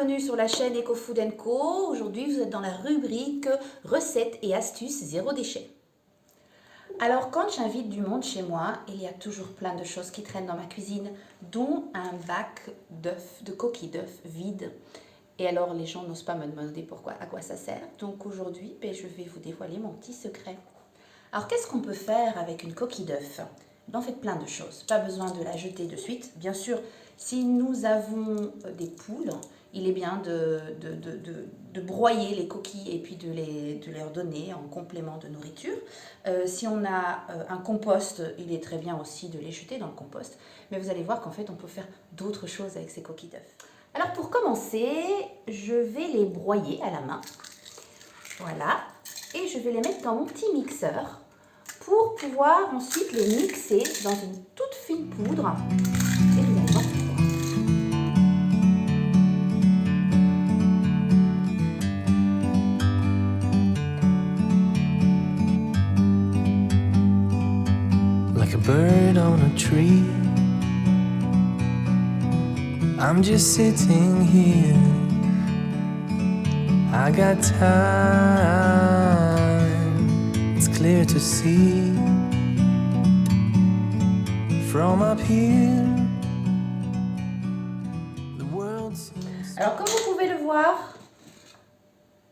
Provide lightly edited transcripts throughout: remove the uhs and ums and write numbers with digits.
bienvenue sur la chaîne Eco Food & Co. Aujourd'hui, vous êtes dans la rubrique recettes et astuces zéro déchet. Alors, quand j'invite du monde chez moi, il y a toujours plein de choses qui traînent dans ma cuisine, dont un bac d'œufs, de coquilles d'œufs vides. Et alors, les gens n'osent pas me demander pourquoi, à quoi ça sert. Donc aujourd'hui, je vais vous dévoiler mon petit secret. Alors, qu'est-ce qu'on peut faire avec une coquille d'œuf? En fait, plein de choses. Pas besoin de la jeter de suite. Bien sûr, si nous avons des poules, il est bien de broyer les coquilles et puis de leur donner en complément de nourriture. Si on a un compost, il est très bien aussi de les jeter dans le compost. Mais vous allez voir qu'en fait, on peut faire d'autres choses avec ces coquilles d'œufs. Alors, pour commencer, je vais les broyer à la main. Voilà. Et je vais les mettre dans mon petit mixeur pour pouvoir ensuite les mixer dans une toute fine poudre. Et vous allez voir pourquoi. Like a bird on a tree, I'm just sitting here. I got time, it's clear to see. From up here, the world seems... Alors comme vous pouvez le voir,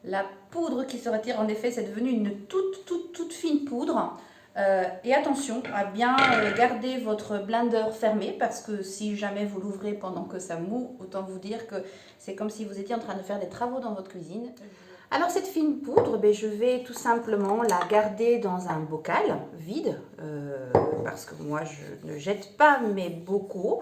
la poudre qui se retire, en effet, c'est devenu une toute fine poudre. Et attention à bien garder votre blender fermé, parce que si jamais vous l'ouvrez pendant que ça moud, autant vous dire que c'est comme si vous étiez en train de faire des travaux dans votre cuisine. Alors cette fine poudre, je vais tout simplement la garder dans un bocal vide, parce que moi je ne jette pas, mais beaucoup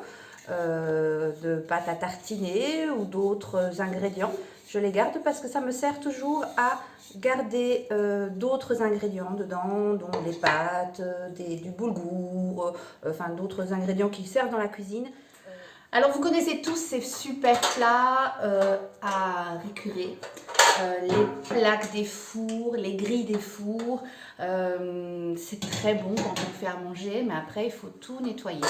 de pâte à tartiner ou d'autres ingrédients. Je les garde parce que ça me sert toujours à garder d'autres ingrédients dedans, dont des pâtes, du boulgour, enfin d'autres ingrédients qui servent dans la cuisine. Alors vous connaissez tous ces super plats à récurer, les plaques des fours, les grilles des fours. C'est très bon quand on fait à manger, mais après il faut tout nettoyer.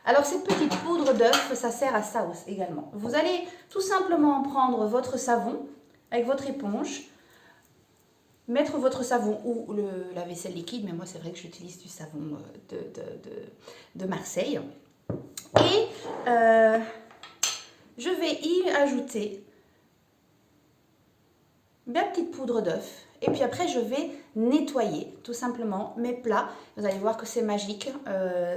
Alors cette petite poudre d'œuf, ça sert à ça également. Vous allez tout simplement prendre votre savon avec votre éponge, mettre votre savon ou la vaisselle liquide, mais moi c'est vrai que j'utilise du savon de Marseille. Et je vais y ajouter ma petite poudre d'œuf. Et puis après, je vais nettoyer tout simplement mes plats. Vous allez voir que c'est magique,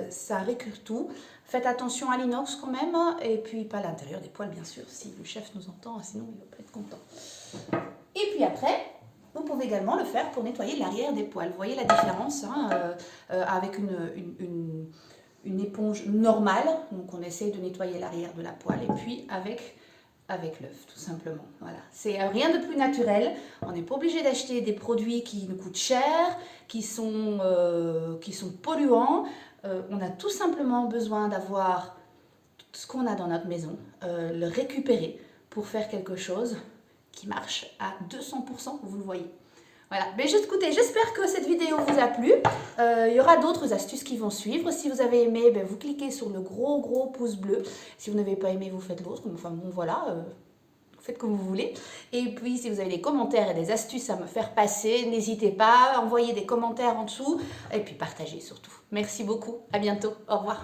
ça récure tout. Faites attention à l'inox quand même, et puis pas à l'intérieur des poêles bien sûr, si le chef nous entend, sinon il ne va pas être content. Et puis après, vous pouvez également le faire pour nettoyer l'arrière des poêles. Vous voyez la différence avec une éponge normale, donc on essaye de nettoyer l'arrière de la poêle, et puis avec l'œuf tout simplement. Voilà, c'est rien de plus naturel. On n'est pas obligé d'acheter des produits qui nous coûtent cher, qui sont polluants. On a tout simplement besoin d'avoir tout ce qu'on a dans notre maison, le récupérer pour faire quelque chose qui marche à 200%, vous le voyez. Voilà, écoutez, j'espère que cette vidéo vous a plu. Il y aura d'autres astuces qui vont suivre. Si vous avez aimé, vous cliquez sur le gros pouce bleu. Si vous n'avez pas aimé, vous faites l'autre. Enfin bon, voilà, faites comme vous voulez. Et puis, si vous avez des commentaires et des astuces à me faire passer, n'hésitez pas, envoyez des commentaires en dessous. Et puis, partagez surtout. Merci beaucoup, à bientôt, au revoir.